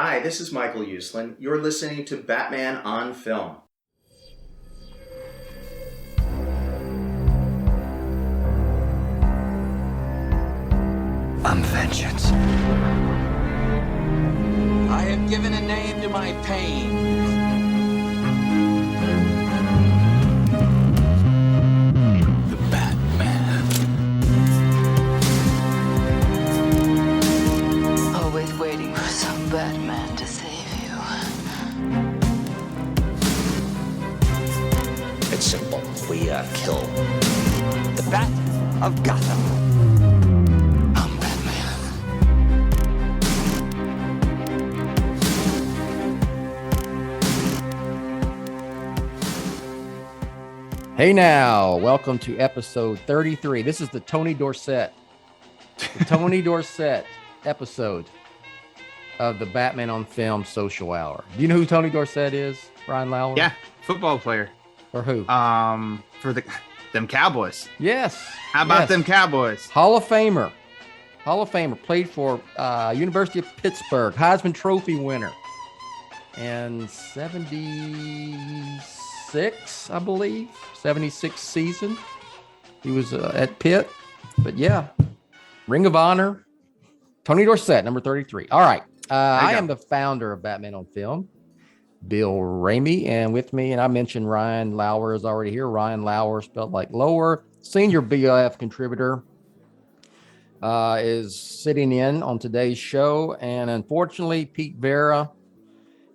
Hi, this is Michael Uslan. You're listening to Batman on Film. I'm vengeance. I have given a name to my pain. The Batman. Always waiting for some Batman to save you. It's simple. We kill the Bat of Gotham. I'm Batman. Hey now, welcome to episode 33. This is the Tony Dorsett episode of the Batman on Film Social Hour. Do you know who Tony Dorsett is, Ryan Lauer? Yeah, football player. For who? For them Cowboys. Yes. How about them Cowboys? Hall of Famer. Played for University of Pittsburgh, Heisman Trophy winner. And 76, I believe, 76 season. He was at Pitt. But yeah, Ring of Honor. Tony Dorsett, number 33. All right. I am the founder of Batman on Film, Bill Ramey, and with me, and I mentioned Ryan Lauer is already here. Ryan Lauer, spelled like lower, senior BOF contributor, is sitting in on today's show. And unfortunately, Pete Vera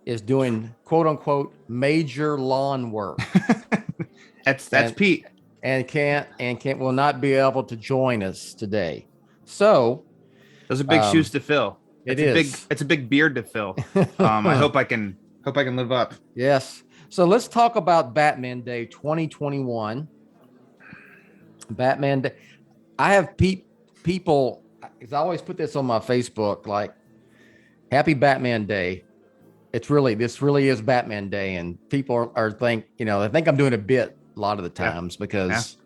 is doing quote unquote major lawn work. That's Pete. And will not be able to join us today. So Those are big shoes to fill. It's a big beard to fill. I hope I can live up. Yes. So let's talk about Batman Day 2021. Batman Day. I have people, because I always put this on my Facebook, like, Happy Batman Day. This really is Batman Day, and people they think I'm doing a bit a lot of the times because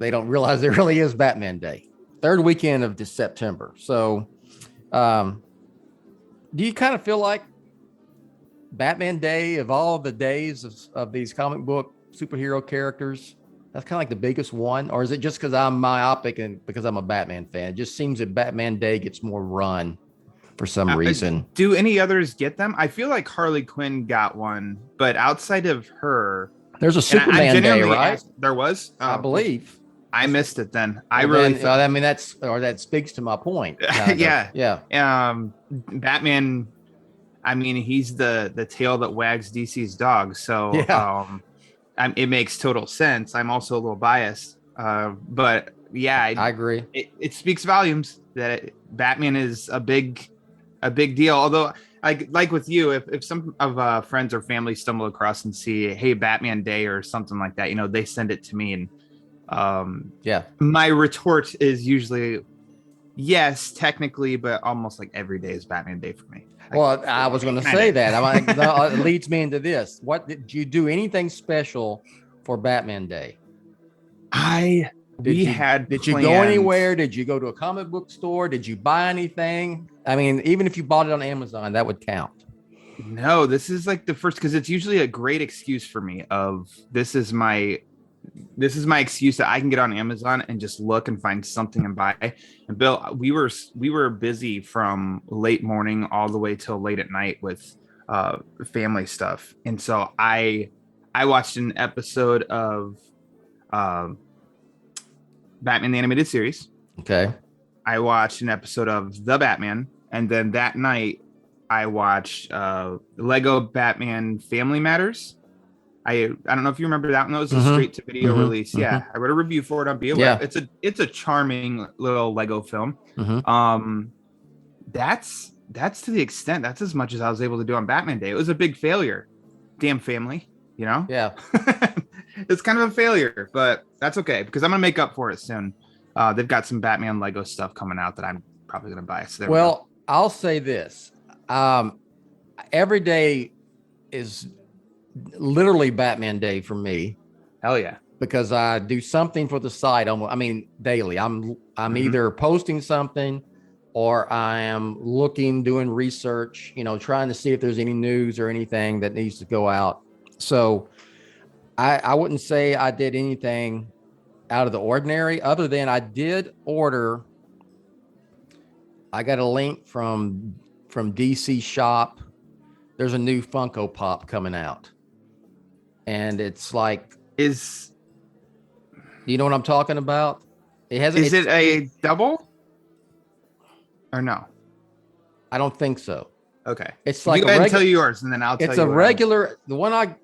they don't realize it really is Batman Day, third weekend of September. So, do you kind of feel like Batman Day, of all the days of these comic book superhero characters, that's kind of like the biggest one? Or is it just because I'm myopic and because I'm a Batman fan? It just seems that Batman Day gets more run for some reason. Do any others get them? I feel like Harley Quinn got one, but outside of her, there's a Superman Day, right? There was, I believe. I missed it then. That speaks to my point. Yeah. Batman, I mean, he's the tail that wags DC's dog. So it makes total sense. I'm also a little biased. But yeah, I agree. It speaks volumes that Batman is a big deal. Although like with you, if some of friends or family stumble across and see, hey, Batman Day or something like that, they send it to me, and my retort is usually yes, technically, but almost like every day is Batman Day for me. Well, I was going to say that. It leads me into this. What did you do? Anything special for Batman Day? Did you go anywhere? Did you go to a comic book store? Did you buy anything? I mean, even if you bought it on Amazon, that would count. No, this is like the first, because it's usually a great excuse for me of this is my excuse that I can get on Amazon and just look and find something and buy. And Bill, we were busy from late morning all the way till late at night with family stuff. And so I watched an episode of Batman the Animated Series. Okay. I watched an episode of The Batman, and then that night I watched Lego Batman Family Matters. I don't know if you remember that one. That was a straight to video release. Yeah, I wrote a review for it on BOF. Yeah. It's a charming little Lego film. That's to the extent. That's as much as I was able to do on Batman Day. It was a big failure. Damn family, Yeah. It's kind of a failure, but that's okay because I'm gonna make up for it soon. They've got some Batman Lego stuff coming out that I'm probably gonna buy. So I'll say this: every day is literally Batman Day for me. Hell yeah! Because I do something for the site. Daily. I'm either posting something or I am looking, doing research, trying to see if there's any news or anything that needs to go out. So I wouldn't say I did anything out of the ordinary, other than I did order. I got a link from DC Shop. There's a new Funko Pop coming out, and it's like, you know what I'm talking about? Is it a double or no? I don't think so. Okay, It's like you go ahead and tell you yours, and then I'll tell you. It's a regular, the one I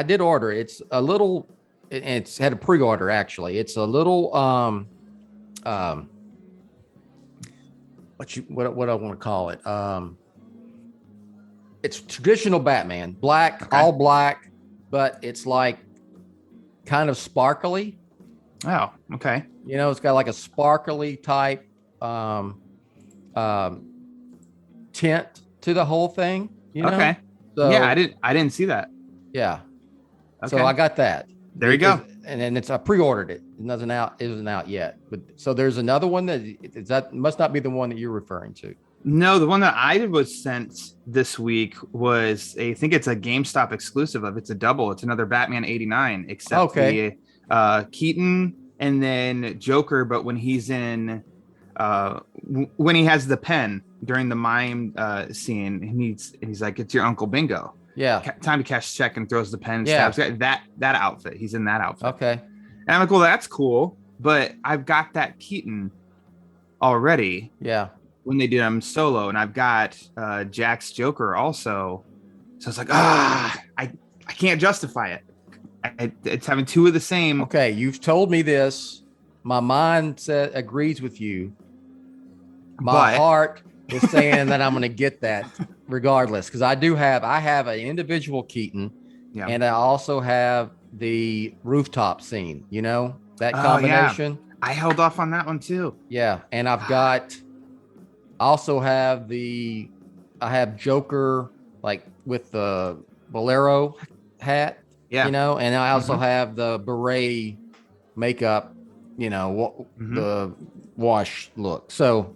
did order. It's a little, it's had a pre-order actually. It's a little what I want to call it. It's traditional Batman, black, Okay. all black, but it's like kind of sparkly. Oh, okay. It's got like a sparkly type tint to the whole thing. Okay. So, Yeah, I didn't see that. Yeah. Okay. So I got that. There you go. And then I pre-ordered it. It isn't out yet. But so there's another one that must not be the one that you're referring to. No, the one that I was sent this week was I think it's a GameStop exclusive it's a double. It's another Batman 89, except the Keaton and then Joker, but when he's in when he has the pen during the mime scene, and he's like, it's your Uncle Bingo. Yeah. Time to cash check, and throws the pen and Yeah. stabs. That outfit. He's in that outfit. Okay. And I'm like, well, that's cool, but I've got that Keaton already. Yeah. When they did him solo, and I've got Jack's Joker also. So it's like, I can't justify it. It's having two of the same. Okay, you've told me this. My mind agrees with you. My heart is saying that I'm going to get that regardless, because I have an individual Keaton, and I also have the rooftop scene. That combination. Yeah. I held off on that one too. Yeah, and I've got. Also have I have Joker like with the bolero hat. Yeah. And I also have the beret makeup, the wash look. So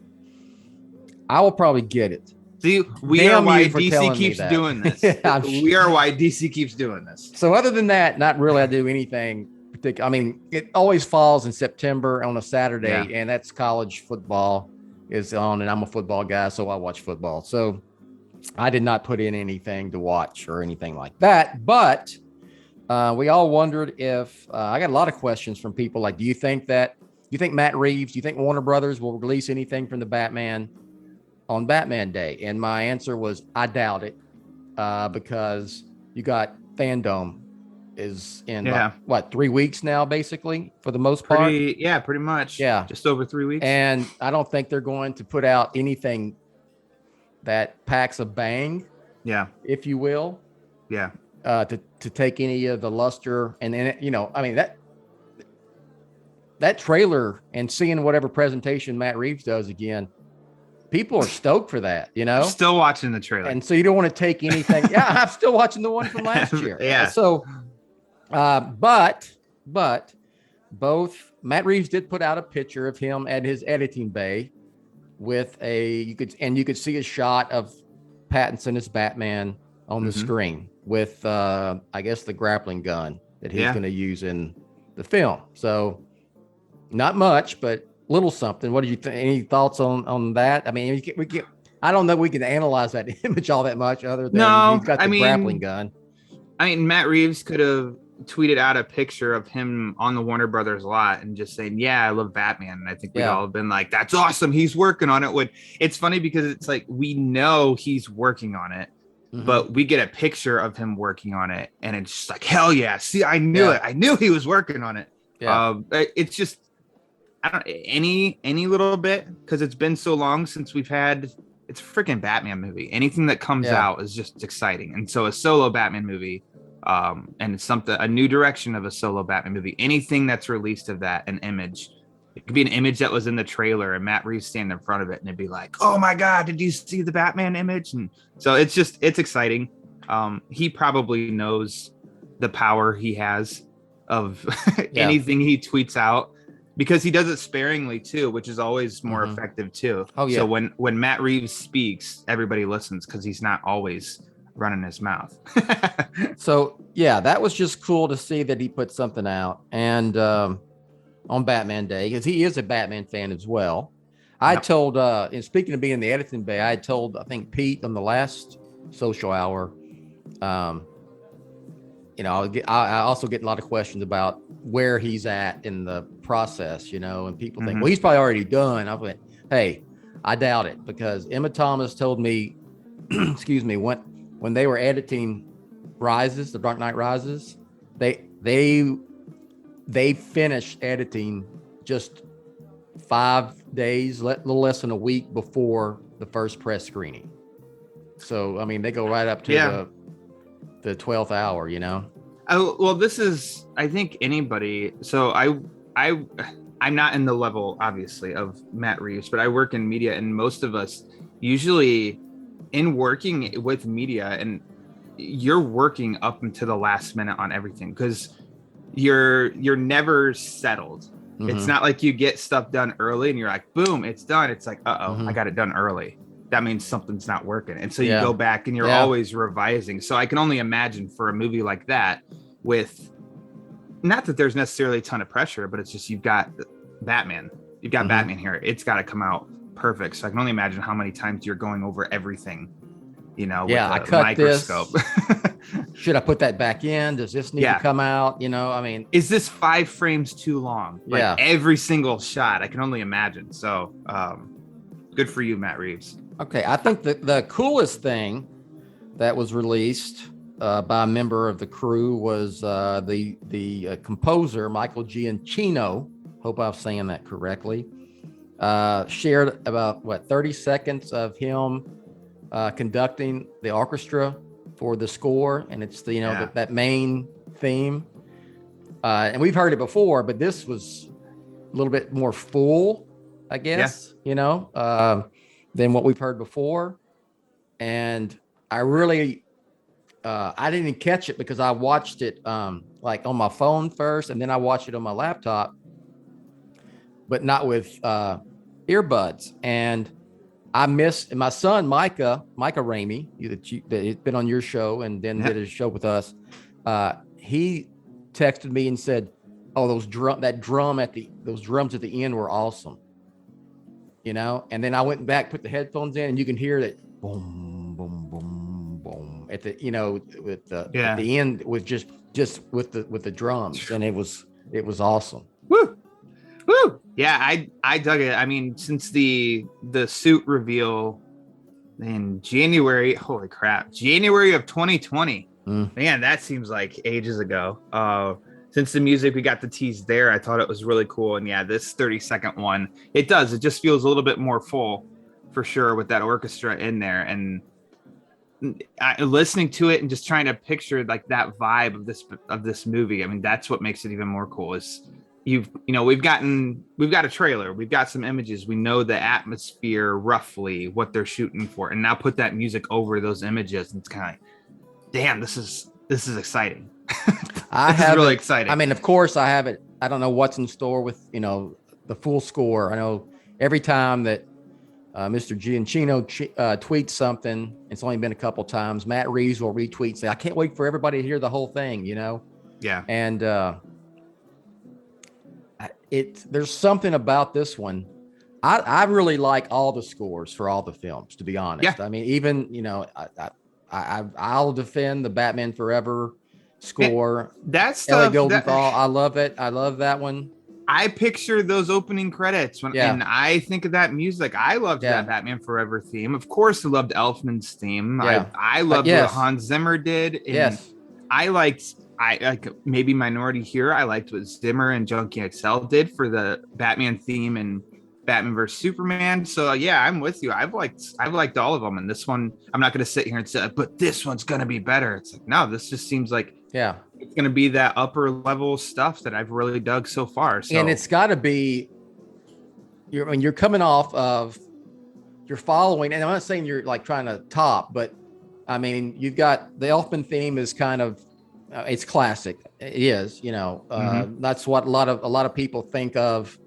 I will probably get it. See, we are why DC keeps doing this. We are why DC keeps doing this. So other than that, not really I do anything particular. I mean, it always falls in September on a Saturday, and that's college football is on, and I'm a football guy, so I watch football. So I did not put in anything to watch or anything like that. But we all wondered if I got a lot of questions from people like, do you think Matt Reeves, do you think Warner Brothers will release anything from the Batman on Batman Day? And my answer was, I doubt it, because you got Fandom is in 3 weeks now, basically, for the most part. Pretty much. Yeah, just over 3 weeks. And I don't think they're going to put out anything that packs a bang, if you will, to take any of the luster. And then I mean, that trailer and seeing whatever presentation Matt Reeves does again, people are stoked for that. Still watching the trailer, and so you don't want to take anything. I'm still watching the one from last year. So. But both Matt Reeves did put out a picture of him at his editing bay with you could see a shot of Pattinson as Batman on the screen with I guess the grappling gun that he's going to use in the film. So not much, but little something. What do you think? Any thoughts on that? I mean, I don't know if we can analyze that image all that much other than he's got the grappling gun. I mean, Matt Reeves could have tweeted out a picture of him on the Warner Brothers lot and just saying, I love Batman. And I think we'd all have been like, that's awesome. He's working on it. It's funny because it's like, we know he's working on it, but we get a picture of him working on it. And it's just like, hell yeah. See, I knew it. I knew he was working on it. It's just, I don't any little bit, because it's been so long since we've had, it's a freaking Batman movie. Anything that comes out is just exciting. And so a solo Batman movie, and it's a new direction of a solo Batman movie. Anything that's released of that, an image, it could be an image that was in the trailer and Matt Reeves stand in front of it and it'd be like, oh my God, did you see the Batman image? And so it's exciting. He probably knows the power he has of anything he tweets out because he does it sparingly too, which is always more effective too. Oh yeah. So when Matt Reeves speaks, everybody listens because he's not always running his mouth. So yeah, that was just cool to see that he put something out, and on Batman Day, because he is a Batman fan as well. I told, and speaking of being in the editing bay, I told, I think, Pete on the last social hour, I also get a lot of questions about where he's at in the process, and people think, well, he's probably already done. I went, hey, I doubt it, because Emma Thomas told me, excuse me, when they were editing Rises, The Dark Knight Rises, they finished editing just 5 days, a little less than a week before the first press screening. So, I mean, they go right up to the 12th hour, Oh, well, this is, I think anybody. So I'm not in the level, obviously, of Matt Reeves, but I work in media, and most of us usually in working with media, and you're working up until the last minute on everything because you're never settled. It's not like you get stuff done early and you're like, boom, it's done. It's like, I got it done early. That means something's not working. And so you go back and you're always revising. So I can only imagine for a movie like that, with not that there's necessarily a ton of pressure, but it's just you've got Batman. You've got Batman here. It's got to come out perfect. So I can only imagine how many times you're going over everything, with I a cut microscope. this. Should I put that back in? Does this need to come out? I mean, is this 5 frames too long? Like every single shot, I can only imagine. So good for you, Matt Reeves. Okay, I think the coolest thing that was released by a member of the crew was the composer Michael Giacchino. Hope I'm saying that correctly. Shared about 30 seconds of him conducting the orchestra for the score, and it's that main theme. And we've heard it before, but this was a little bit more full, I guess. Than what we've heard before. And I really, I didn't catch it because I watched it like on my phone first, and then I watched it on my laptop, but not with earbuds. And I missed my son, Micah Ramey, that has been on your show and then did his show with us. He texted me and said, "Oh, those drums at the end were awesome." And then I went back, put the headphones in, and you can hear that boom, boom, boom, boom at the, at the end with just with the drums, and it was awesome. Woo! Yeah, I dug it. I mean, since the suit reveal in January, holy crap, January of 2020. Man, that seems like ages ago. Since the music, we got the tease there. I thought it was really cool. And yeah, this 30-second one, it just feels a little bit more full for sure with that orchestra in there. And listening to it and just trying to picture like that vibe of this movie. I mean, that's what makes it even more cool is we've got a trailer. We've got some images. We know the atmosphere, roughly what they're shooting for. And now put that music over those images. And it's kind of like, damn, this is exciting. This is really exciting. I mean, of course I have it. I don't know what's in store with, the full score. I know every time that Mr. Giacchino tweets something, it's only been a couple times, Matt Reeves will retweet, say, I can't wait for everybody to hear the whole thing, Yeah. And there's something about this one. I really like all the scores for all the films, to be honest. Yeah. I mean, even, I'll defend the Batman Forever score. That's Ellie Goldenthal. I love it. I love that one. I picture those opening credits and I think of that music. I loved that Batman Forever theme. Of course, I loved Elfman's theme. Yeah. I loved what Hans Zimmer did. And I like maybe minority here. I liked what Zimmer and Junkie XL did for the Batman theme and Batman vs Superman. So yeah, I'm with you. I've liked all of them. And this one, I'm not going to sit here and say, but this one's going to be better. It's like, no, this just seems like it's going to be that upper level stuff that I've really dug so far. So. And it's got to be, you're coming off of, you're following, and I'm not saying you're like trying to top, but I mean, you've got the Elfman theme is kind of, it's classic. It is, that's what a lot of people think of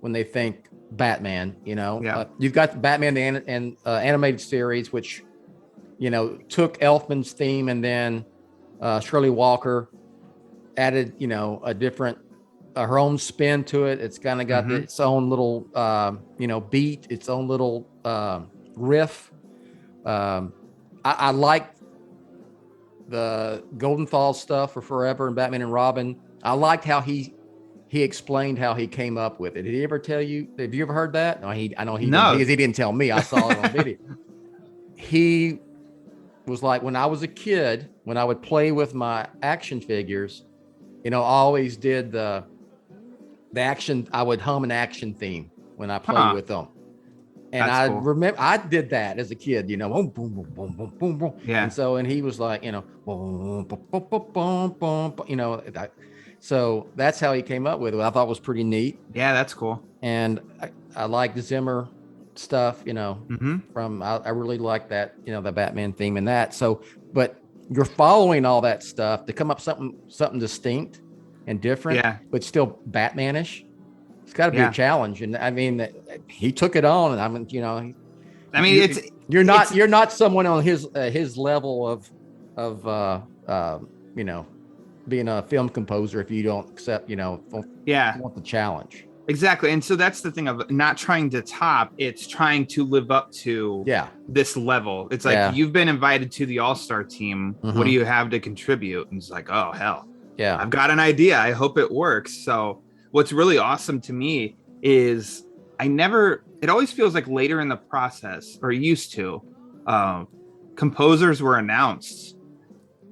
when they think Batman. Yeah. You've got the Batman and animated series, which took Elfman's theme, and then Shirley Walker added a different her own spin to it. It's kind of got its own little beat, its own little riff. I like the Goldenthal stuff for Forever and Batman and Robin. I liked how he explained how he came up with it. Did he ever tell you? Have you ever heard that? No, I know he didn't, because he didn't tell me. I saw it on video. He was like, when I was a kid, when I would play with my action figures, I always did the action. I would hum an action theme when I played with them. And I remember I did that as a kid, boom, boom, boom, boom, boom, boom, boom. Yeah. And he was like, boom, boom, boom, boom, boom, boom, so that's how he came up with it. I thought was pretty neat. Yeah, that's cool. And I like the Zimmer stuff, from, I really like that, the Batman theme and that. So, but you're following all that stuff to come up something distinct and different, but still Batmanish. It's got to be a challenge. And I mean, he took it on, and you're not someone on his level of being a film composer if you don't accept, want the challenge. Exactly. And so that's the thing of not trying to top, it's trying to live up to this level. It's like, you've been invited to the all-star team. What do you have to contribute? And it's like, oh, hell. Yeah. I've got an idea. I hope it works. So what's really awesome to me is it always feels like later in the process, or used to, composers were announced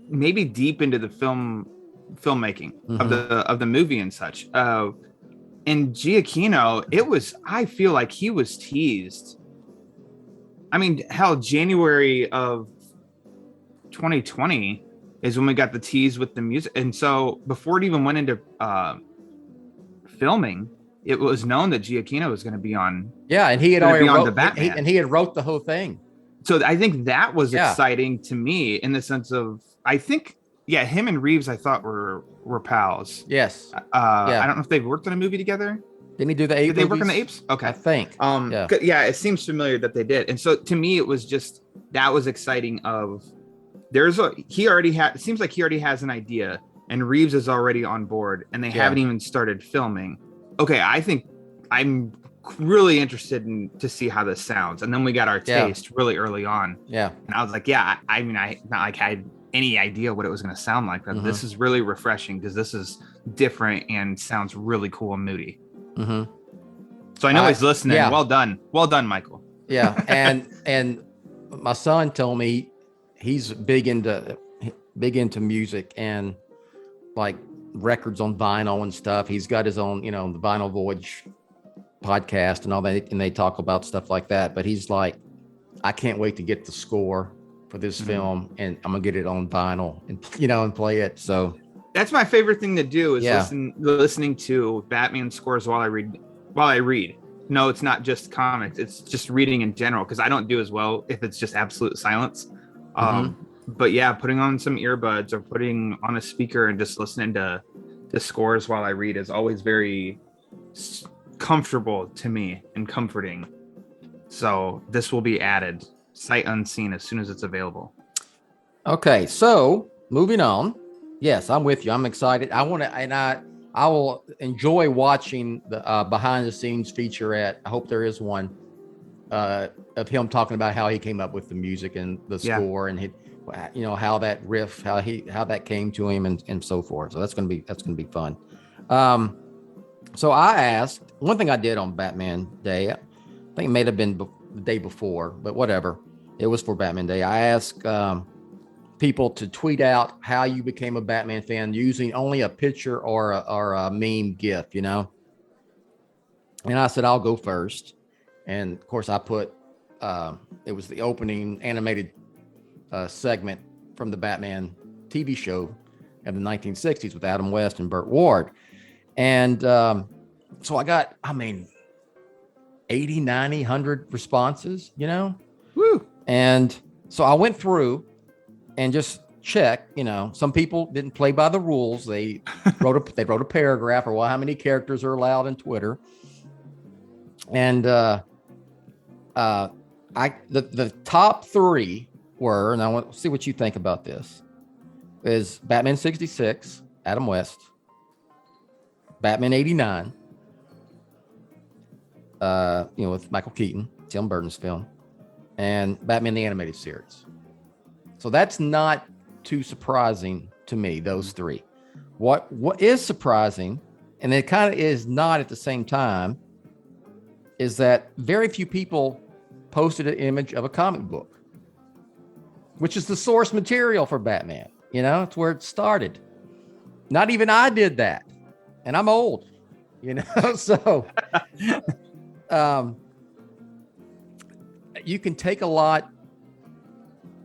maybe deep into the filmmaking of the movie and such. And Giacchino, I feel like he was teased. I mean, hell, January of 2020 is when we got the tease with the music. And so before it even went into filming, it was known that Giacchino was going to be on. Yeah, and he had already wrote the Batman. And he had wrote the whole thing. So I think that was exciting to me in the sense of, I think, him and Reeves, I thought were pals. Yes. I don't know if they've worked on a movie together. Didn't he do the Ape? Did they work on the Apes? Okay. I think. It seems familiar that they did. And so to me, it was just, that was exciting of, it seems like he already has an idea, and Reeves is already on board, and they haven't even started filming. Okay, I think I'm really interested to see how this sounds. And then we got our taste really early on. Yeah. And I was like, I not like I had any idea what it was going to sound like, but this is really refreshing because this is different and sounds really cool and moody. So I know he's listening. Well done, Michael. Yeah. And my son told me he's big into music and like records on vinyl and stuff. He's got his own, the Vinyl Voyage podcast and all that, and they talk about stuff like that. But he's like, I can't wait to get the score for this film, and I'm gonna get it on vinyl and and play it. So that's my favorite thing to do is listening to Batman scores while I read. No, it's not just comics, it's just reading in general, because I don't do as well if it's just absolute silence. But putting on some earbuds or putting on a speaker and just listening to the scores while I read is always very comfortable to me and comforting. So this will be added sight unseen as soon as it's available. Okay, so moving on. Yes, I'm with you. I'm excited. I will enjoy watching the behind the scenes featurette. I hope there is one of him talking about how he came up with the music and the score, and how that riff, how that came to him, and so forth. So that's gonna be fun. So I asked, one thing I did on Batman Day, I think it may have been the day before, but whatever. It was for Batman Day. I asked people to tweet out how you became a Batman fan using only a picture or a meme GIF, And I said, I'll go first. And of course I put, it was the opening animated segment from the Batman TV show of the 1960s with Adam West and Burt Ward. And so I got, 80, 90, 100 responses, Woo. And so I went through and just checked, some people didn't play by the rules. They wrote a paragraph or how many characters are allowed in Twitter. And the top three were, and I want to see what you think about this, is Batman 66, Adam West, Batman 89, with Michael Keaton, Tim Burton's film, and Batman the Animated Series. So that's not too surprising to me, those three. What is surprising, and it kind of is not at the same time, is that very few people posted an image of a comic book, which is the source material for Batman. It's where it started. Not even I did that. And I'm old, so you can take a lot.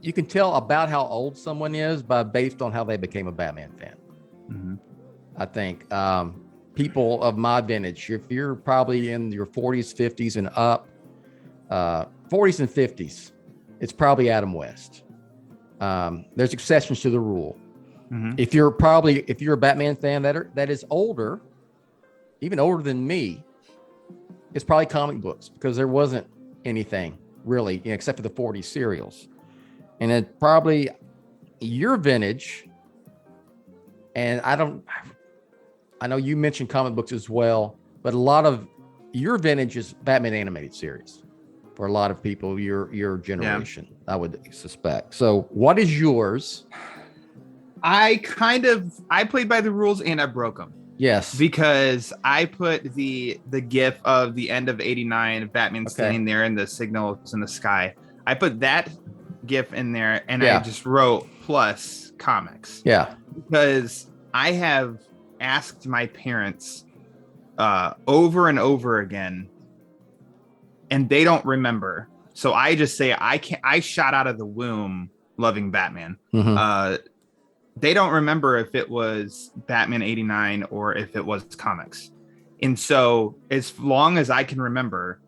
You can tell about how old someone is based on how they became a Batman fan. Mm-hmm. I think people of my vintage, if you're probably in your 40s, 50s and up, 40s and 50s, it's probably Adam West. There's exceptions to the rule. Mm-hmm. If you're a Batman fan that is older, even older than me, it's probably comic books, because there wasn't anything really, except for the 40s serials. And it probably your vintage. And I know you mentioned comic books as well, but a lot of your vintage is Batman animated series for a lot of people, your generation, I would suspect. So what is yours? I played by the rules and I broke them. Yes. Because I put the gif of the end of 89 of Batman standing there and the signals in the sky. I put that gif in there, and I just wrote plus comics. Yeah. Because I have asked my parents over and over again, and they don't remember. So I just say I shot out of the womb loving Batman. Mm-hmm. They don't remember if it was Batman 89 or if it was comics. And so as long as I can remember,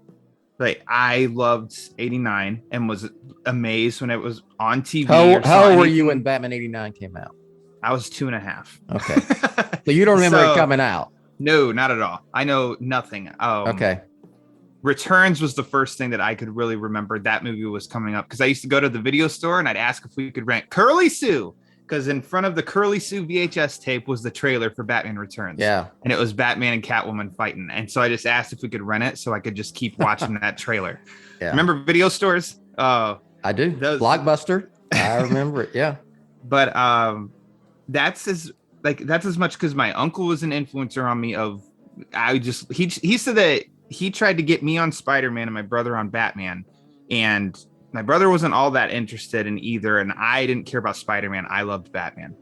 like, I loved 89 and was amazed when it was on TV. How old were you when Batman 89 came out? I was 2.5. Okay. So you don't remember it coming out? No, not at all. I know nothing. Okay. Returns was the first thing that I could really remember that movie was coming up, because I used to go to the video store and I'd ask if we could rent Curly Sue, because in front of the Curly Sue VHS tape was the trailer for Batman Returns. Yeah. And it was Batman and Catwoman fighting. And so I just asked if we could rent it so I could just keep watching that trailer. Yeah. Remember video stores? I do. Blockbuster. I remember it. Yeah. But that's as much because my uncle was an influencer on me. He said that he tried to get me on Spider-Man and my brother on Batman, and my brother wasn't all that interested in either, and I didn't care about Spider-Man. I loved Batman.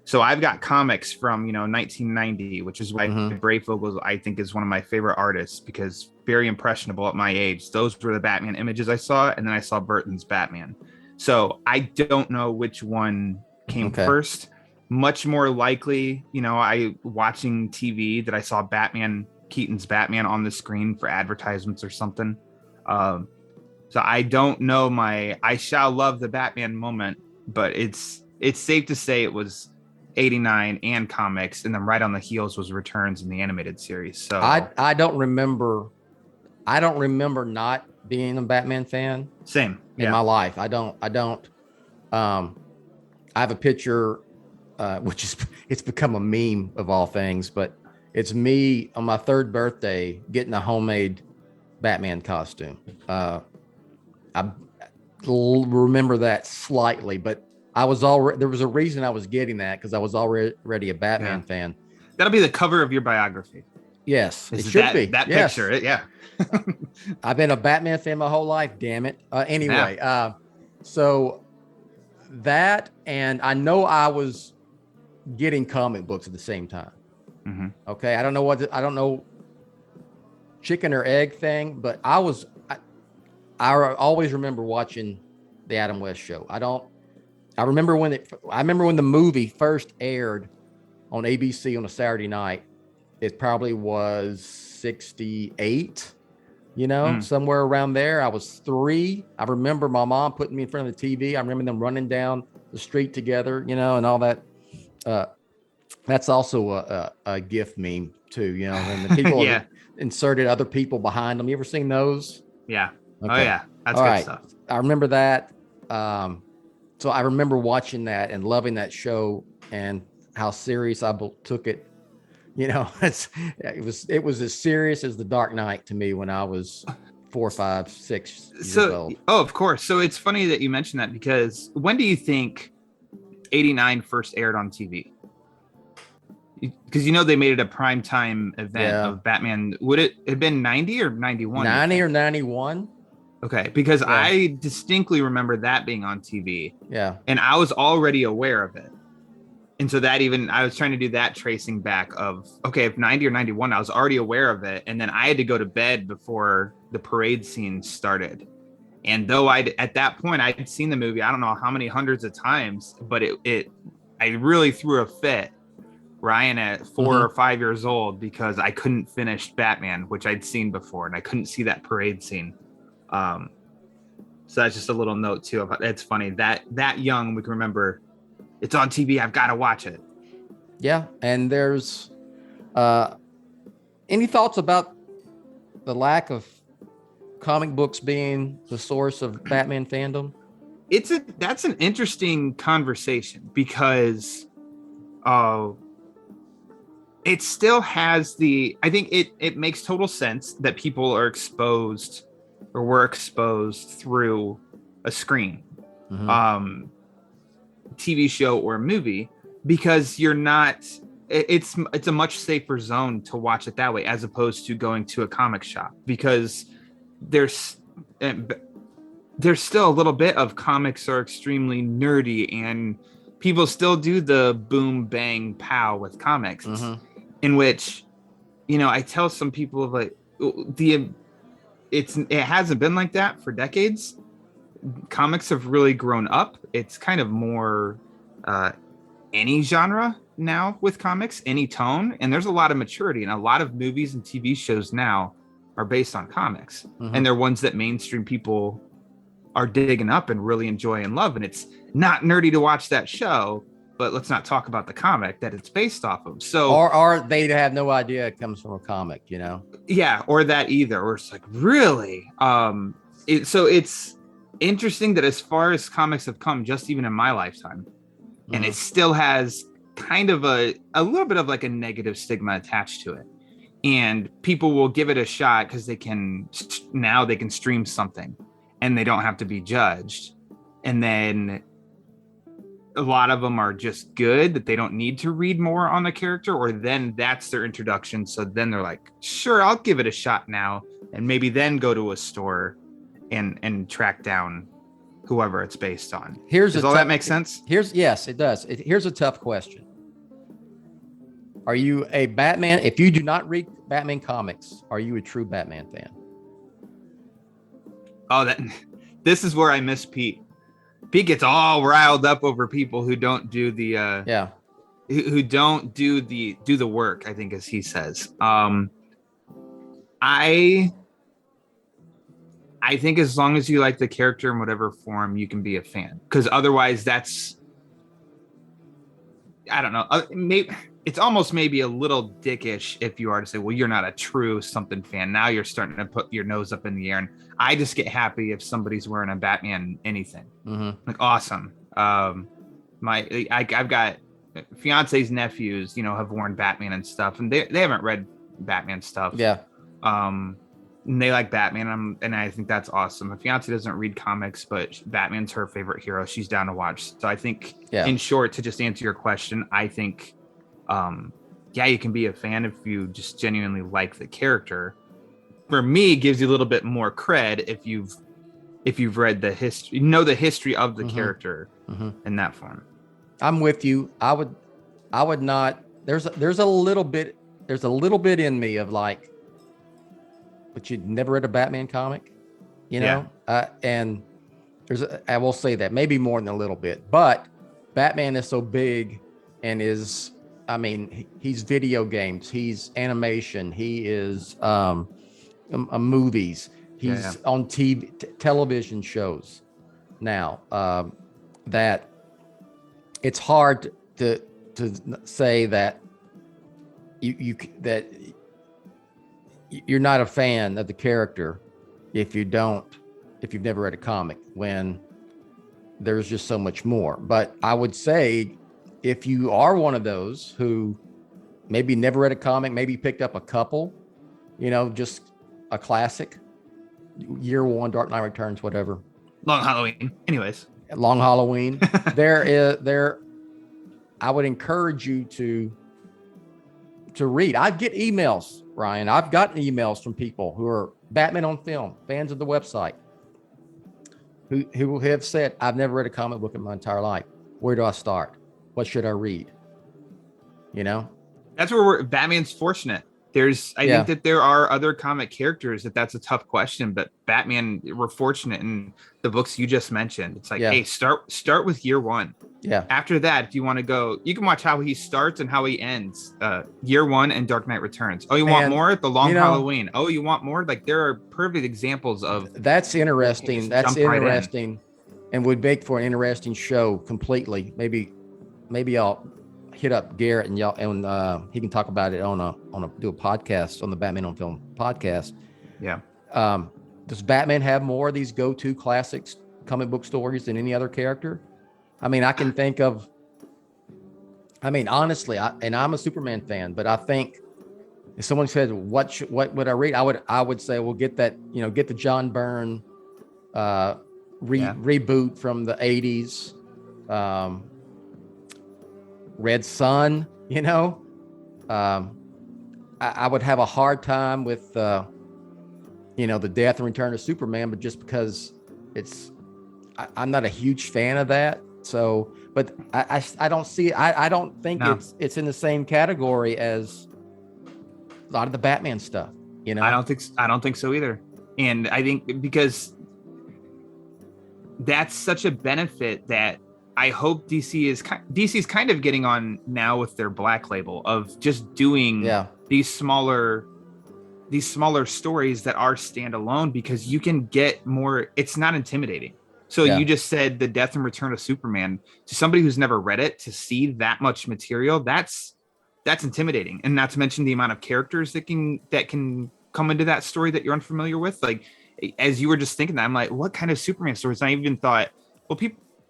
So I've got comics from 1990, which is why Brayfogle, I think, is one of my favorite artists, because very impressionable at my age. Those were the Batman images I saw, and then I saw Burton's Batman. So I don't know which one came first. Much more likely, I watching TV that I saw Keaton's Batman on the screen for advertisements or something. So I don't know I shall love the Batman moment, but it's safe to say it was 89 and comics, and then right on the heels was Returns in the animated series. So I don't remember not being a Batman fan. Same in my life. I don't. I have a picture, which it's become a meme of all things, but it's me on my 3rd birthday getting a homemade Batman costume. I remember that slightly, but there was a reason I was getting that, because I was already a Batman fan. That'll be the cover of your biography. Yes, it should be. That picture, yeah. I've been a Batman fan my whole life, damn it. Anyway, so that, and I know I was getting comic books at the same time. Mm-hmm. Okay, I don't know chicken or egg thing, but I always remember watching the Adam West show. I remember when the movie first aired on ABC on a Saturday night. It probably was 68, somewhere around there. I was 3. I remember my mom putting me in front of the TV. I remember them running down the street together, and all that. That's also a GIF meme too. You know, and the people Yeah. inserted other people behind them. You ever seen those? Yeah. Oh Okay. yeah. That's All good right. stuff. I remember that. So I remember watching that and loving that show and how serious I took it. You know, it was as serious as The Dark Knight to me when I was 4, 5, 6 years old. Oh, of course. So it's funny that you mentioned that, because when do you think 89 first aired on TV? Because they made it a primetime event of Batman. Would it have been 90 or 91? 90 or 91? Okay, because I distinctly remember that being on TV. Yeah. And I was already aware of it. And so I was trying to do that tracing back of, okay, if 90 or 91, I was already aware of it. And then I had to go to bed before the parade scene started. And though at that point, I'd seen the movie, I don't know how many hundreds of times, but I really threw a fit, Ryan, at 4 or 5 years old, because I couldn't finish Batman, which I'd seen before, and I couldn't see that parade scene. So that's just a little note too. It's funny that young, we can remember it's on TV. I've got to watch it. Yeah. And there's any thoughts about the lack of comic books being the source of Batman fandom? That's an interesting conversation, because it still has I think it makes total sense that people are exposed or were exposed through a screen, TV show or movie, because it's a much safer zone to watch it that way, as opposed to going to a comic shop, because there's still a little bit of comics are extremely nerdy, and people still do the boom bang pow with comics, in which, I tell some people like it hasn't been like that for decades. Comics have really grown up. It's kind of more any genre now with comics, any tone, and there's a lot of maturity, and a lot of movies and TV shows now are based on comics, and they're ones that mainstream people are digging up and really enjoy and love. And it's not nerdy to watch that show, but let's not talk about the comic that it's based off of. So, or they have no idea it comes from a comic, Yeah, or that either. Or it's like, really? So it's interesting that as far as comics have come, just even in my lifetime, and it still has kind of a little bit of like a negative stigma attached to it. And people will give it a shot because they can stream something and they don't have to be judged. And then a lot of them are just good, that they don't need to read more on the character, or then that's their introduction. So then they're like, sure, I'll give it a shot now. And maybe then go to a store and track down whoever it's based on. Does all that make sense? Yes, it does. Here's a tough question. Are you a Batman? If you do not read Batman comics, are you a true Batman fan? Oh, this is where I miss Pete. Pete gets all riled up over people who don't do the who don't do the work, I think, as he says. I think as long as you like the character in whatever form, you can be a fan. Because otherwise, I don't know. Maybe it's almost maybe a little dickish if you are to say, well, you're not a true something fan. Now you're starting to put your nose up in the air. And I just get happy if somebody's wearing a Batman anything. Like, awesome. I've got fiance's nephews, have worn Batman and stuff, and they haven't read Batman stuff. Yeah. And they like Batman, and I think that's awesome. My fiance doesn't read comics, but Batman's her favorite hero. She's down to watch. So I think, in short, to just answer your question, I think, you can be a fan if you just genuinely like the character. For me, it gives you a little bit more cred if you've read the history, the history of the character in that form. I'm with you. I would not. There's a little bit in me of like, but you'd never read a Batman comic, and I will say that maybe more than a little bit, but Batman is so big and he's video games, he's animation, he is movies, he's on TV, television shows now, that it's hard to say that you're not a fan of the character if you've never read a comic, when there's just so much more. But I would say if you are one of those who maybe never read a comic, maybe picked up a couple, just a classic, year one, Dark Knight Returns, whatever. Long Halloween. Anyways. Long Halloween. I would encourage you to read. I get emails, Ryan. I've gotten emails from people who are Batman on Film, fans of the website, who have said, I've never read a comic book in my entire life. Where do I start? What should I read? That's where Batman's fortunate. I think that there are other comic characters that's a tough question, but Batman, we're fortunate in the books you just mentioned. It's like, hey, start with year one. Yeah. After that, if you want to go, you can watch how he starts and how he ends. Year one and Dark Knight Returns. Oh, you want more? The Long Halloween. Oh, you want more? Like, there are perfect examples of. That's interesting. That's interesting, and would make for an interesting show completely. Maybe I'll hit up Garrett and y'all, and he can talk about it do a podcast on the Batman on Film podcast. Yeah. Does Batman have more of these go-to classics comic book stories than any other character? I mean, I can think of. I mean, honestly, I'm a Superman fan, but I think if someone said what would I read, I would say, well, get that, get the John Byrne reboot from the 80s. Red Sun, I would have a hard time with, the death and return of Superman, but just because I'm not a huge fan of that. So, but I don't see, I don't think it's in the same category as a lot of the Batman stuff, I don't think so either. And I think because that's such a benefit that I hope DC's kind of getting on now with their Black Label of just doing these smaller stories that are standalone, because you can get more. It's not intimidating. So you just said the death and return of Superman, to somebody who's never read it, to see that much material, that's intimidating. And not to mention the amount of characters that can come into that story that you're unfamiliar with. Like, as you were just thinking that, I'm like, what kind of Superman stories? I even thought, well,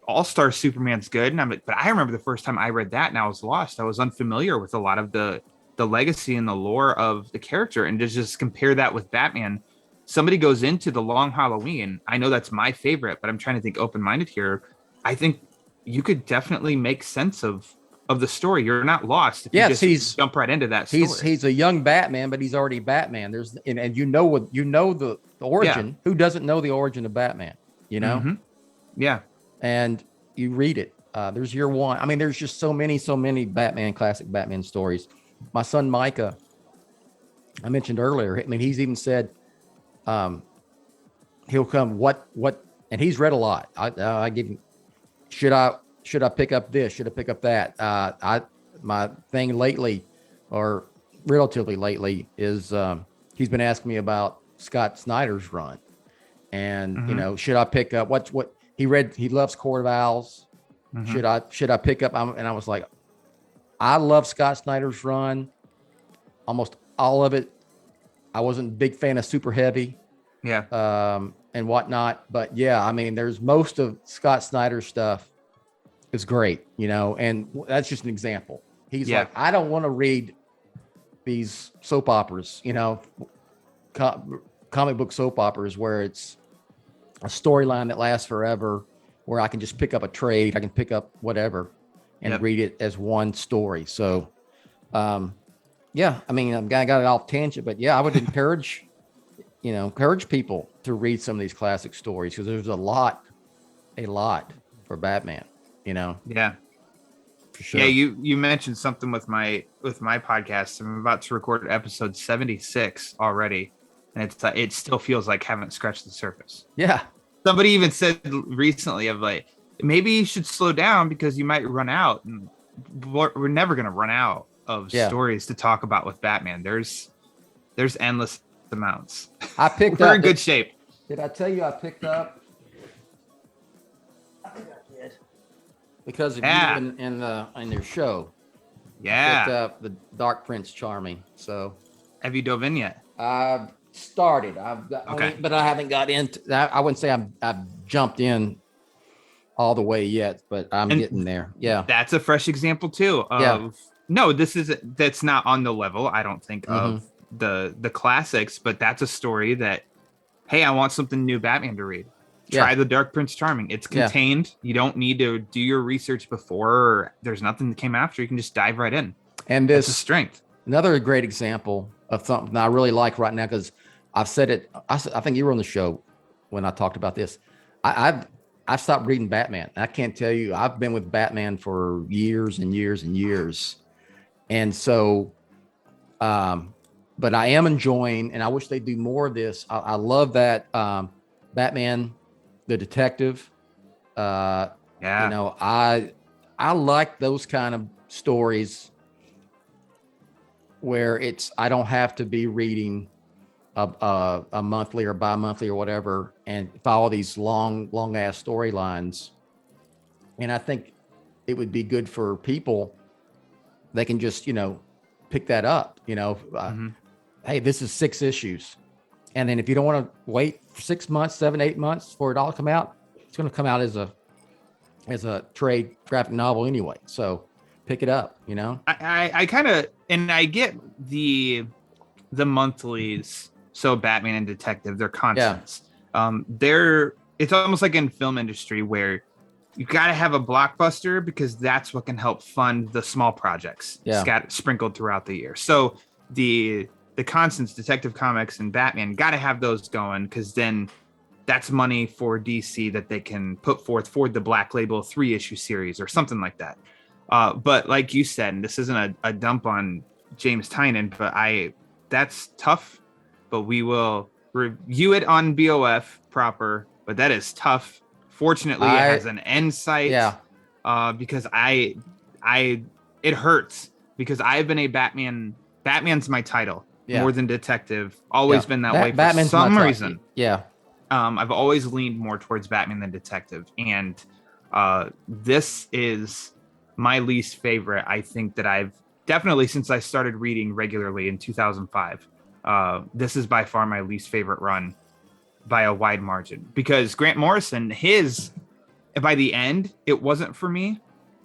All-Star Superman's good. And I'm like, but I remember the first time I read that and I was lost. I was unfamiliar with a lot of the legacy and the lore of the character. And to just compare that with Batman, somebody goes into the Long Halloween. I know that's my favorite, but I'm trying to think open-minded here. I think you could definitely make sense of the story. You're not lost if you just jump right into that story. He's a young Batman, but he's already Batman. And the origin. Yeah. Who doesn't know the origin of Batman? Mm-hmm. Yeah. And you read it. There's year one. I mean, there's just so many classic Batman stories. My son Micah, I mentioned earlier. I mean, he's even said he'll come. And he's read a lot. I give him. Should I pick up this? Should I pick up that? My thing lately, or relatively lately, is he's been asking me about Scott Snyder's run, and should I pick up what he read? He loves Court of Owls. Mm-hmm. Should I pick up? And I was like, I love Scott Snyder's run, almost all of it. I wasn't a big fan of Super Heavy, and whatnot. But yeah, I mean, there's most of Scott Snyder's stuff is great, and that's just an example. He's like, I don't want to read these soap operas, comic book soap operas where it's a storyline that lasts forever, where I can just pick up a trade, I can pick up whatever and read it as one story. So, I mean, I got it off tangent, but I would encourage people to read some of these classic stories, because there's a lot for Batman, Yeah. For sure. Yeah, you mentioned something with my podcast. I'm about to record episode 76 already, and it still feels like haven't scratched the surface. Yeah. Somebody even said recently of like, maybe you should slow down because you might run out. And we're never going to run out of stories to talk about with Batman. There's endless amounts. We're in good shape. Did I tell you I picked up? I think I did. Because of you in your show. Yeah. Picked up the Dark Prince Charming. So Have you dove in yet? I've started. Okay. But I haven't got into. I wouldn't say I've jumped in all the way yet, but I'm And getting there. Yeah. That's a fresh example too of Yeah. no, that's not on the level, I don't think, of the classics, but that's a story that, hey, I want something new Batman to read. Try the Dark Prince Charming. It's contained. You don't need to do your research before. Or there's nothing that came after. You can just dive right in. And It's a this strength. another great example of something I really like right now, because I've said it. I think you were on the show when I talked about this. I've stopped reading Batman. I can't tell you. I've been with Batman for years and years and years, and so, but I am enjoying, and I wish they'd do more of this. I love that Batman, the detective. Yeah. You know, I like those kind of stories where I don't have to be reading a monthly or bi-monthly or whatever and follow these long ass storylines. And I think it would be good for people. They can just, pick that up, hey, this is 6 issues. And then if you don't want to wait for 6 months, 7, 8 months for it all to come out, it's going to come out as a trade graphic novel anyway. So pick it up, I kind of, and I get the monthlies. So Batman and Detective, they're constants. It's almost like in film industry where you got to have a blockbuster because that's what can help fund the small projects sprinkled throughout the year. So the constants, Detective Comics and Batman, got to have those going, because then that's money for DC that they can put forth for the Black Label 3-issue series or something like that. But like you said, and this isn't a dump on James Tynion, but that's tough. But we will review it on BOF proper. But that is tough. Fortunately, it has an end site. Yeah. Because it hurts, because I've been a Batman. Batman's my title more than Detective. Always been that way for Batman's some reason. Yeah. I've always leaned more towards Batman than Detective, and this is my least favorite. I think that I've definitely, since I started reading regularly in 2005. This is by far my least favorite run by a wide margin, because Grant Morrison, by the end, it wasn't for me.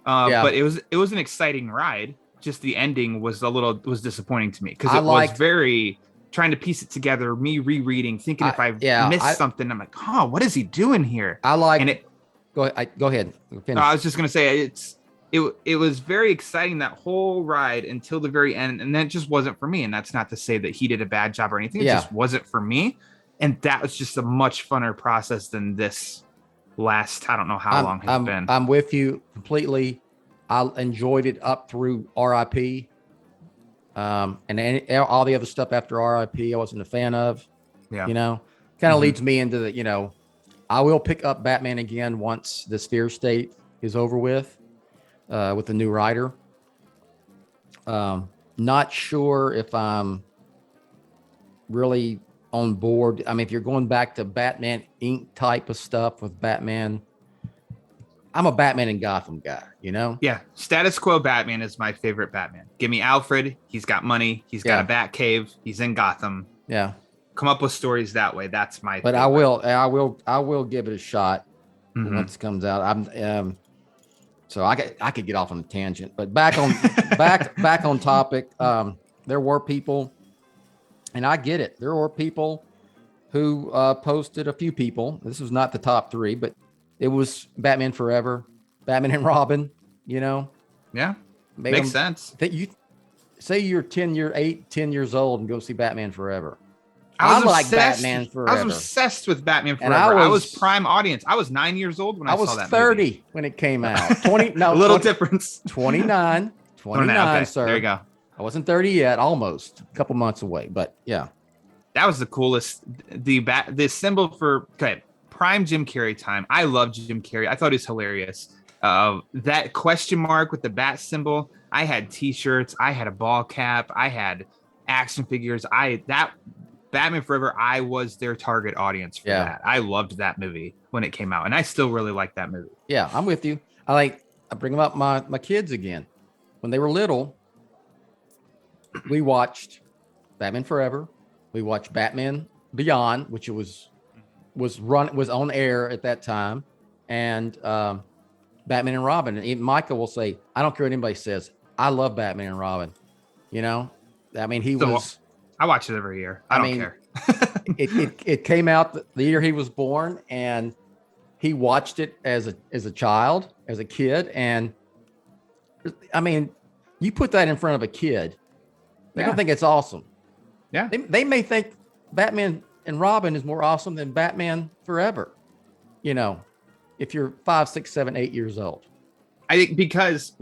But it was an exciting ride. Just the ending was disappointing to me, because it was very trying to piece it together. Me rereading, thinking if I missed something, I'm like, what is he doing here? Go ahead. No, I was just gonna say it was very exciting, that whole ride until the very end, and then it just wasn't for me. And that's not to say that he did a bad job or anything. It just wasn't for me. And that was just a much funner process than this last, I don't know how long it's been. I'm with you completely. I enjoyed it up through RIP. And all the other stuff after RIP, I wasn't a fan of. Yeah. Kind of leads me into the, I will pick up Batman again once this Fear State is over with the new writer. Not sure if I'm really on board. I mean, if you're going back to Batman Inc. type of stuff with Batman, I'm a Batman in Gotham guy, Yeah. Status quo Batman is my favorite Batman. Give me Alfred. He's got money. He's got a Bat cave. He's in Gotham. Yeah. Come up with stories that way. That's my But favorite. I will give it a shot once it comes out. So I could get off on a tangent, but back on topic. There were people, and I get it. There were people who posted, a few people. This was not the top 3, but it was Batman Forever, Batman and Robin. Yeah, makes sense. That you say you're 10 years old and go see Batman Forever. I like Batman Forever. I was obsessed with Batman Forever. I was prime audience. I was 9 years old when I saw that. I was 30 movie. When it came out. 20. No, a little difference. 29. 29, okay. sir. There you go. I wasn't 30 yet. Almost a couple months away, but yeah. That was the coolest. The symbol for prime Jim Carrey time. I love Jim Carrey. I thought he was hilarious. That question mark with the bat symbol. I had T-shirts. I had a ball cap. I had action figures. Batman Forever, I was their target audience for that. I loved that movie when it came out, and I still really like that movie. Yeah, I'm with you. I bring them up my kids again. When they were little, we watched Batman Forever. We watched Batman Beyond, which was on air at that time, and Batman and Robin. And even Michael will say, I don't care what anybody says, I love Batman and Robin. You know, I mean, I watch it every year. I don't care. it came out the year he was born, and he watched it as a child, as a kid. And I mean, you put that in front of a kid, they don't think it's awesome. Yeah. They may think Batman and Robin is more awesome than Batman Forever. You know, if you're 5, 6, 7, 8 years old. I think because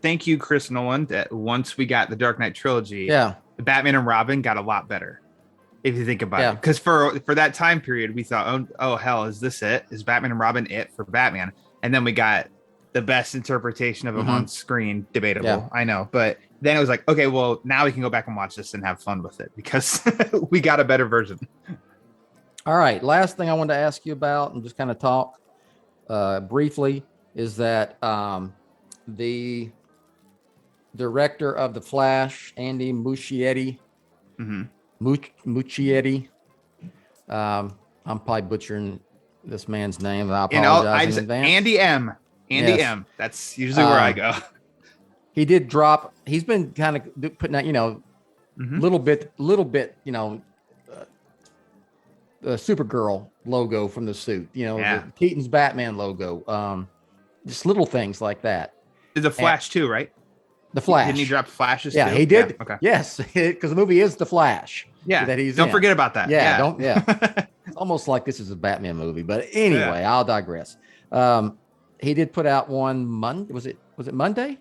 thank you, Chris Nolan, that once we got the Dark Knight trilogy, Yeah. Batman and Robin got a lot better. If you think about Yeah. it, because for that time period, we thought, oh hell, is this it? Is Batman and Robin it for Batman? And then we got the best interpretation of him on screen. Debatable, Yeah. I know, but then it was like, okay, well, now we can go back and watch this and have fun with it because we got a better version. All right. Last thing I wanted to ask you about and just kind of talk briefly is that the director of The Flash, Andy Muschietti, Muschietti. I'm probably butchering this man's name. I apologize in advance. Andy M. Yes. M. That's usually where I go. He did drop. He's been kind of putting out, little bit, the Supergirl logo from the suit. The Keaton's Batman logo. Just little things like that. Is the Flash too, right? The Flash. Didn't he drop Flashes? Yeah, too? he did. Yeah, okay. Yes, because the movie is The Flash. Yeah. That he's don't in. forget about that. Yeah. It's almost like this is a Batman movie, but anyway, I'll digress. He did put out one Monday. Was it Monday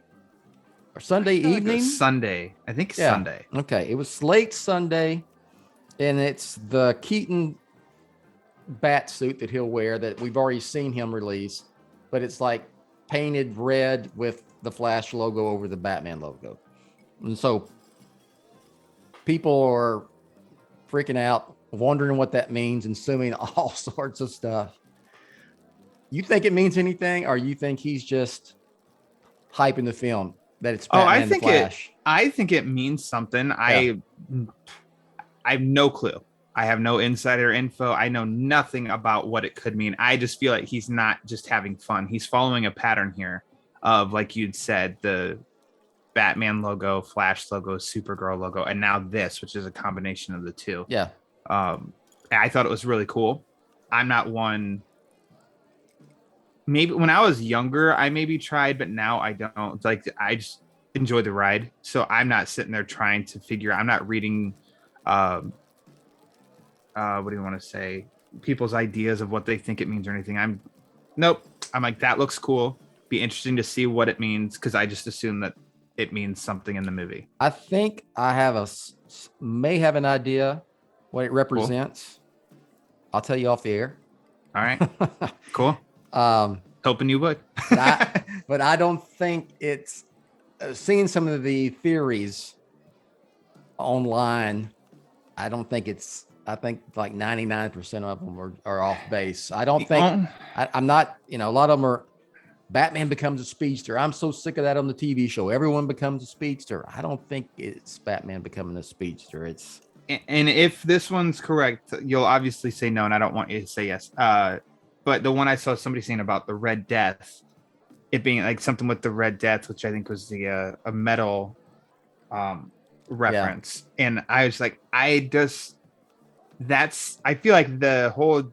or Sunday evening? Sunday. I think Sunday. Okay. It was late Sunday, and it's the Keaton bat suit that he'll wear that we've already seen him release, but it's like painted red with the Flash logo over the Batman logo. And so people are freaking out, wondering what that means, and assuming all sorts of stuff. You think it means anything, or you think he's just hyping the film that it's Batman and Flash? I think it means something. Yeah. I have no clue. I have no insider info. I know nothing about what it could mean. I just feel like he's not just having fun. He's following a pattern here of, like you'd said, the Batman logo, Flash logo, Supergirl logo, and now this, which is a combination of the two. Yeah. I thought it was really cool. I'm not one. Maybe when I was younger, I maybe tried, but now I don't. Like, I just enjoy the ride. So I'm not sitting there trying to figure. I'm not reading. What do you want to say? People's ideas of what they think it means or anything. Nope. I'm like, that looks cool. Be interesting to see what it means, because I just assume that it means something in the movie. I think I may have an idea what it represents. Cool. I'll tell you off the air. All right. Cool. Hoping you would. but I don't think it's seeing some of the theories online. I don't think it's. I think like 99% of them are off base. I don't think. I'm not. A lot of them are. Batman becomes a speedster. I'm so sick of that on the TV show. Everyone becomes a speedster. I don't think it's Batman becoming a speedster. It's. And if this one's correct, you'll obviously say no, and I don't want you to say yes. But the one I saw somebody saying about the Red Death, it being like something with the Red Death, which I think was a metal reference. Yeah. And I was like, I feel like the whole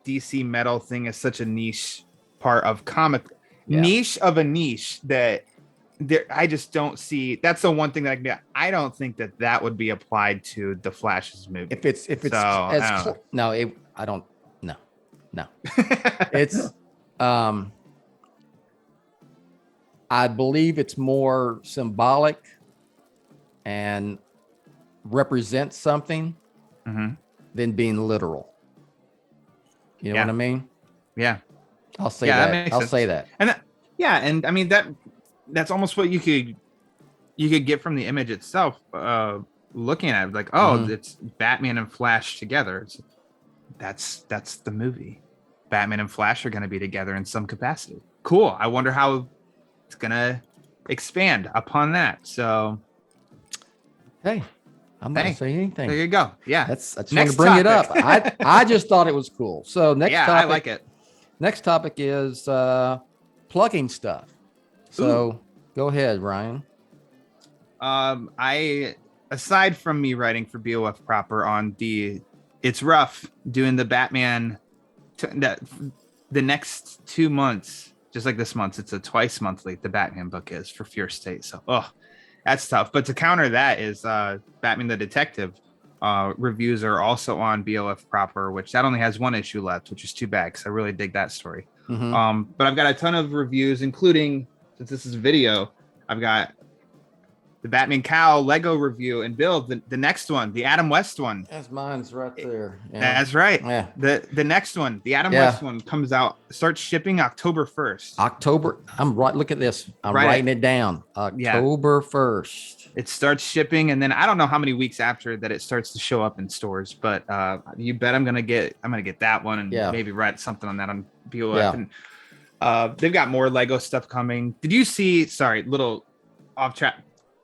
DC metal thing is such a niche part of comic, niche of a niche that I just don't see. That's the one thing that I don't think that would be applied to the Flash's movie. If it's I don't. No. It's I believe it's more symbolic and represents something than being literal. You know what I mean? Yeah. I'll say that. I'll say that. And and I mean that's almost what you could get from the image itself. Looking at it, like, it's Batman and Flash together. That's the movie. Batman and Flash are going to be together in some capacity. Cool. I wonder how it's going to expand upon that. So Hey, I'm not gonna say anything. There you go. Yeah. I just want Next to bring it up. topic. I just thought it was cool. So next topic. I like it. Next topic is plugging stuff. So go ahead, Ryan. I aside from me writing for BOF proper on it's rough doing the Batman the next 2 months, just like this month, it's a twice monthly, the Batman book is for Fear State. So that's tough. But to counter that is Batman the Detective reviews are also on BOF proper, which that only has one issue left, which is too bad because I really dig that story. Mm-hmm. But I've got a ton of reviews, including, since this is a video, I've got the Batman Cow Lego review and build, the next one, the Adam West one. That's mine's right there. Yeah. That's right. Yeah. The next one, the Adam West one, comes out, starts shipping October 1st. October. I'm right. Look at this. I'm writing it down. October 1st. It starts shipping, and then I don't know how many weeks after that it starts to show up in stores, but you bet I'm gonna get that one and maybe write something on that on BOF. Yeah. And they've got more Lego stuff coming. Did you see? Sorry, little off track.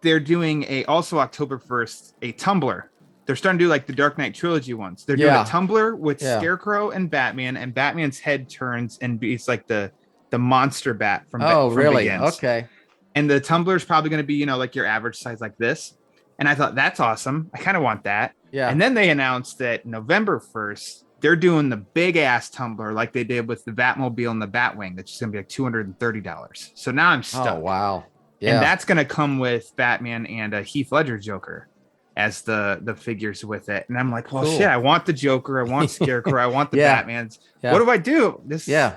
They're doing also October 1st a Tumblr. They're starting to do like the Dark Knight trilogy ones. They're doing a Tumblr with Scarecrow and Batman's head turns and it's like the monster bat from really? Begins. Okay. And the Tumblr is probably going to be, like your average size like this. And I thought, that's awesome. I kind of want that. Yeah. And then they announced that November 1st, they're doing the big ass Tumblr like they did with the Batmobile and the Batwing. That's just going to be like $230. So now I'm stuck. Oh, wow. Yeah. And that's going to come with Batman and a Heath Ledger Joker as the figures with it. And I'm like, well, shit, I want the Joker. I want Scarecrow. I want the Batmans. Yeah. What do I do? Yeah.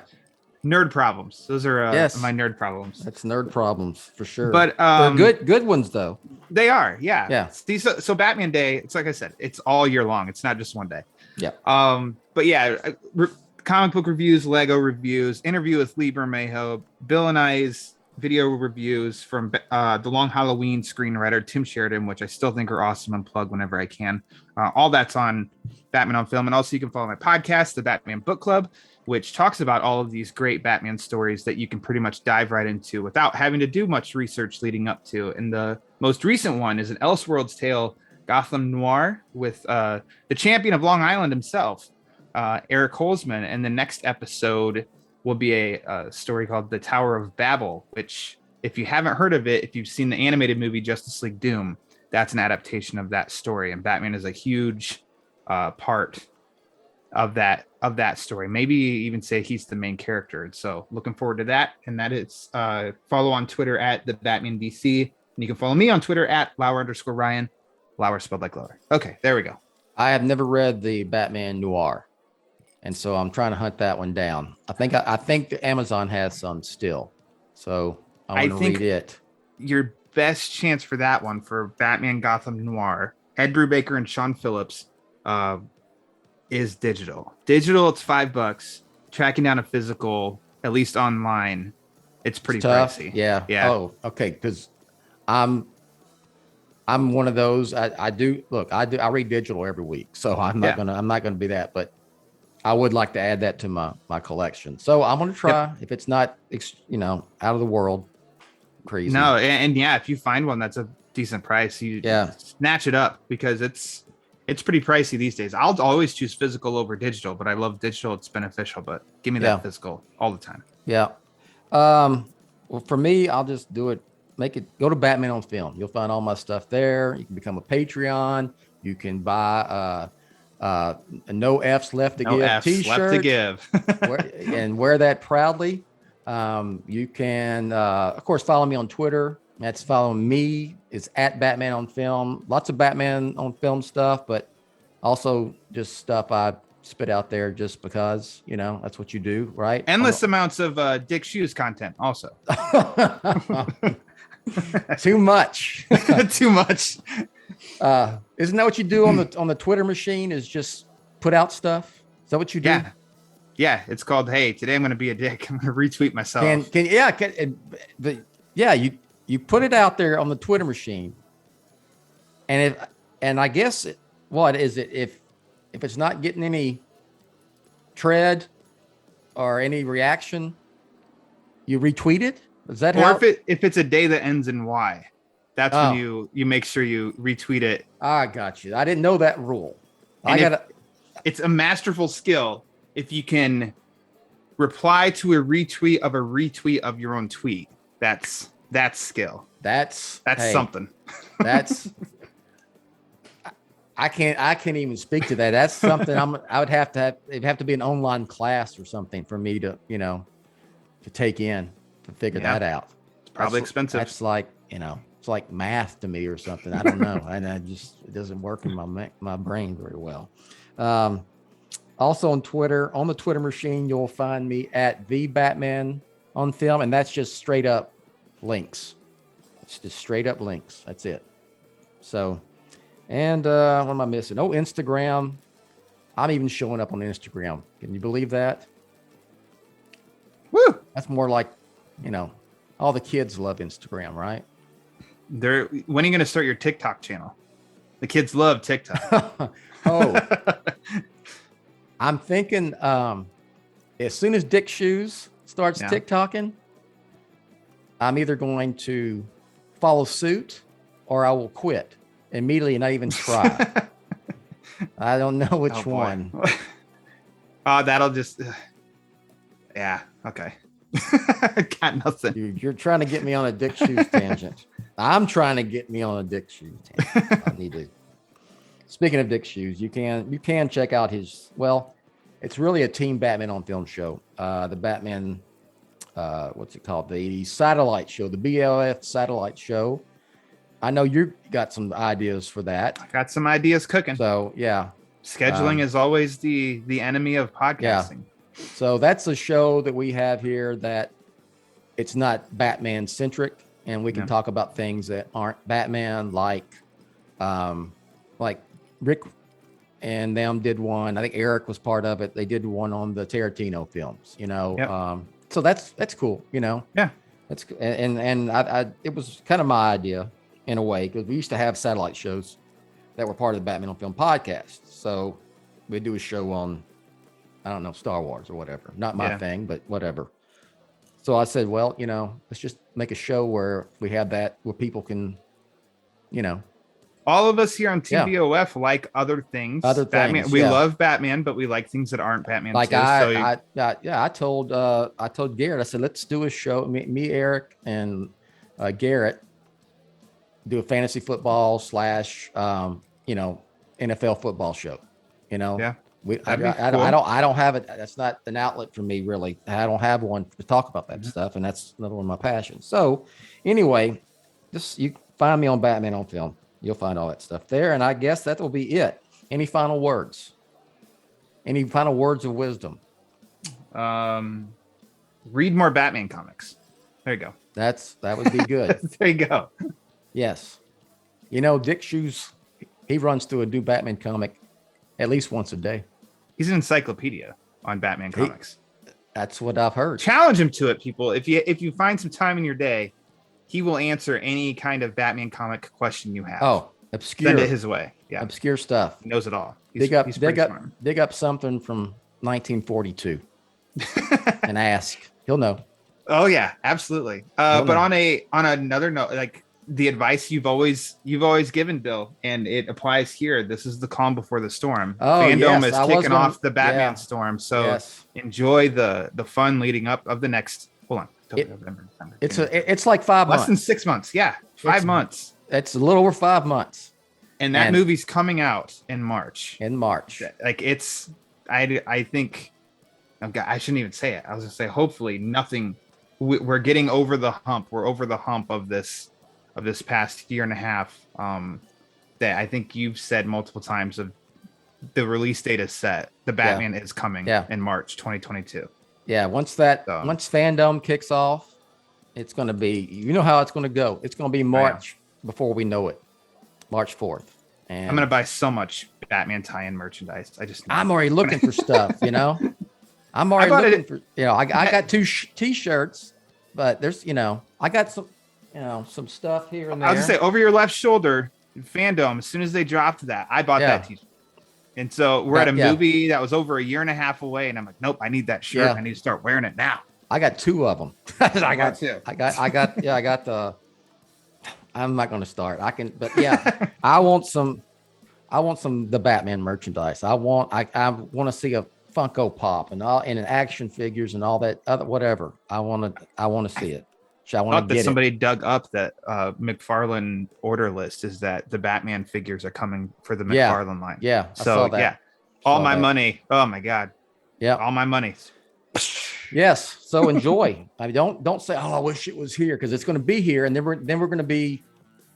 Nerd problems. Those are my nerd problems. That's nerd problems for sure. But they're good ones though. They are, yeah. Yeah. See, so Batman Day, it's like I said, it's all year long. It's not just one day. Yeah. But yeah, comic book reviews, Lego reviews, interview with Lee Bermejo, Bill and I's video reviews from the Long Halloween screenwriter Tim Sheridan, which I still think are awesome and plug whenever I can. All that's on Batman on Film, and also you can follow my podcast, the Batman Book Club, which talks about all of these great Batman stories that you can pretty much dive right into without having to do much research leading up to. And the most recent one is an Elseworlds Tale, Gotham Noir, with the champion of Long Island himself, Eric Holzman. And the next episode will be a story called The Tower of Babel, which, if you haven't heard of it, if you've seen the animated movie Justice League Doom, that's an adaptation of that story. And Batman is a huge part of that story. Maybe even say he's the main character. And so looking forward to that. And that is follow on Twitter at the Batman DC. And you can follow me on Twitter at Lauer_Ryan. Lauer spelled like lower. Okay, there we go. I have never read the Batman Noir, and so I'm trying to hunt that one down. I think Amazon has some still, so I want to read it. Your best chance for that one, for Batman Gotham Noir, Ed Brubaker and Sean Phillips, is digital. Digital, it's $5. Tracking down a physical, at least online, it's pretty pricey. Yeah. Oh, okay. Because I'm one of those. I read digital every week, so I'm not gonna be that. But I would like to add that to my collection. So I'm gonna try. If it's not out of the world crazy. No, and if you find one that's a decent price, you snatch it up, because it's pretty pricey these days. I'll always choose physical over digital, but I love digital. It's beneficial, but give me that physical all the time. Yeah. Well, for me, I'll just do it. Go to Batman on Film. You'll find all my stuff there. You can become a Patreon. You can buy a No F's Left to Give t-shirt. Left to give. and wear that proudly. You can, of course, follow me on Twitter. That's following me. It's at Batman on Film. Lots of Batman on Film stuff, but also just stuff I spit out there just because, that's what you do, right? Endless amounts of Dick Shoes content also. Too much. Too much. Isn't that what you do on the Twitter machine, is just put out stuff? Is that what you do? Yeah. It's called, hey, today I'm going to be a dick. I'm going to retweet myself. You put it out there on the Twitter machine, and I guess what is it, if it's not getting any tread or any reaction, you retweet it? Is that if it's a day that ends in Y? That's Oh. when you make sure you retweet it. I got you. I didn't know that rule. And I got to. It's a masterful skill if you can reply to a retweet of your own tweet. That's skill. That's That's something. That's I can't even speak to that. That's something I would have to have. It'd have to be an online class or something for me to to take in to figure that out. It's probably That's- expensive. That's like it's like math to me or something. I don't know, and it doesn't work in my brain very well. Also on Twitter, on the Twitter machine, you'll find me at the Batman on Film, and that's just straight up links. It's just straight up links. That's it. So, and what am I missing? Oh, Instagram. I'm even showing up on Instagram. Can you believe that? Woo! That's more like, all the kids love Instagram, right? When are you going to start your TikTok channel? The kids love TikTok. Oh, I'm thinking as soon as Dick Shoes starts TikToking, I'm either going to follow suit or I will quit immediately and not even try. I don't know which one. That'll just, yeah, okay. Got nothing. You're trying to get me on a Dick Shoes tangent. I'm trying to get me on a Dick Shoes tangent. I need to. Speaking of Dick Shoes, you can check out his. Well, it's really a Team Batman on Film show. The Batman, what's it called? The satellite show, the BOF satellite show. I know you got some ideas for that. I got some ideas cooking. So yeah, scheduling is always the enemy of podcasting. Yeah. So that's a show that we have here that it's not Batman centric, and we can talk about things that aren't Batman, like Rick and them did one. I think Eric was part of it. They did one on the Tarantino films, so that's cool, Yeah. That's and I it was kind of my idea in a way, because we used to have satellite shows that were part of the Batman on Film podcast. So we do a show on, I don't know, Star Wars or whatever. Not my thing, but whatever. So I said, well, let's just make a show where we have that, where people can, all of us here on TBOF like other things. Batman. We love Batman, but we like things that aren't Batman. Like too, I told Garrett, I said, let's do a show. Me, Eric, and Garrett do a fantasy football / NFL football show. Yeah. I don't have it. That's not an outlet for me, really. I don't have one to talk about that stuff, and that's another one of my passions. So, anyway, you find me on Batman on Film. You'll find all that stuff there, and I guess that will be it. Any final words? Any final words of wisdom? Read more Batman comics. There you go. That would be good. There you go. Yes. Dick Shoes, he runs through a new Batman comic at least once a day. He's an encyclopedia on Batman comics. That's what I've heard. Challenge him to it, people. If you find some time in your day, he will answer any kind of Batman comic question you have. Oh, obscure. Send it his way. Yeah. Obscure stuff. He knows it all. Dig up something from 1942 and ask. He'll know. Oh yeah, absolutely. But on another note, like the advice you've always given, Bill, and it applies here. This is the calm before the storm. Fandom is kicking off the Batman storm. So enjoy the fun leading up of the next. Hold on. It's like 5 months. Less than 6 months. Yeah. 5 months. It's a little over 5 months. And that movie's coming out in March. Like I think I shouldn't even say it. I was gonna say, hopefully nothing. We're getting over the hump. We're over the hump of this past year and a half. That I think you've said multiple times of the release date is set. The Batman is coming in March 2022. Yeah. Once fandom kicks off, it's going to be, how it's going to go. It's going to be March before we know it. March 4th. And I'm going to buy so much Batman tie-in merchandise. I'm already looking for stuff, I'm already looking for, I got 2 t-shirts, but there's, I got some, some stuff here and there. I was gonna say, over your left shoulder, Fandom, as soon as they dropped that, I bought that t-shirt. And so we're at a movie that was over a year and a half away, and I'm like, nope, I need that shirt. I need to start wearing it now. I got 2 of them. I got the I'm not going to start. I can, but yeah, I want some the Batman merchandise. I want to see a Funko Pop and action figures and all that other whatever. I want to see it. I want Thought to that get somebody dug up that McFarlane order list is that the Batman figures are coming for the Yeah. McFarlane line. Yeah, I So saw that. yeah, all Saw my that. money. Oh my God. Yeah. All my money. Yes. So enjoy. I mean, don't say, "Oh, I wish it was here," because it's going to be here, and then we're going to be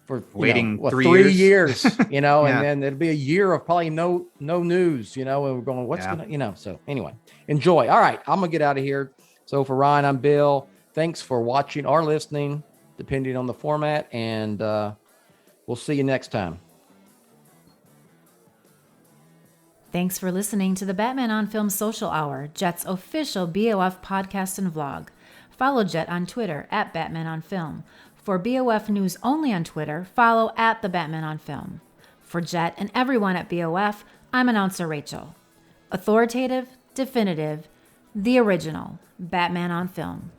for Waiting 3 years, and Yeah. then it'll be a year of probably no news, and we're going, what's Yeah. gonna, so anyway, enjoy. All right, I'm gonna get out of here. So for Ryan, I'm Bill. Thanks for watching or listening, depending on the format, and we'll see you next time. Thanks for listening to the Batman on Film Social Hour, Jett's official BOF podcast and vlog. Follow Jett on Twitter at Batman on Film. For BOF news only on Twitter, follow at the Batman on Film. For Jett and everyone at BOF, I'm announcer Rachel. Authoritative, definitive, the original Batman on Film.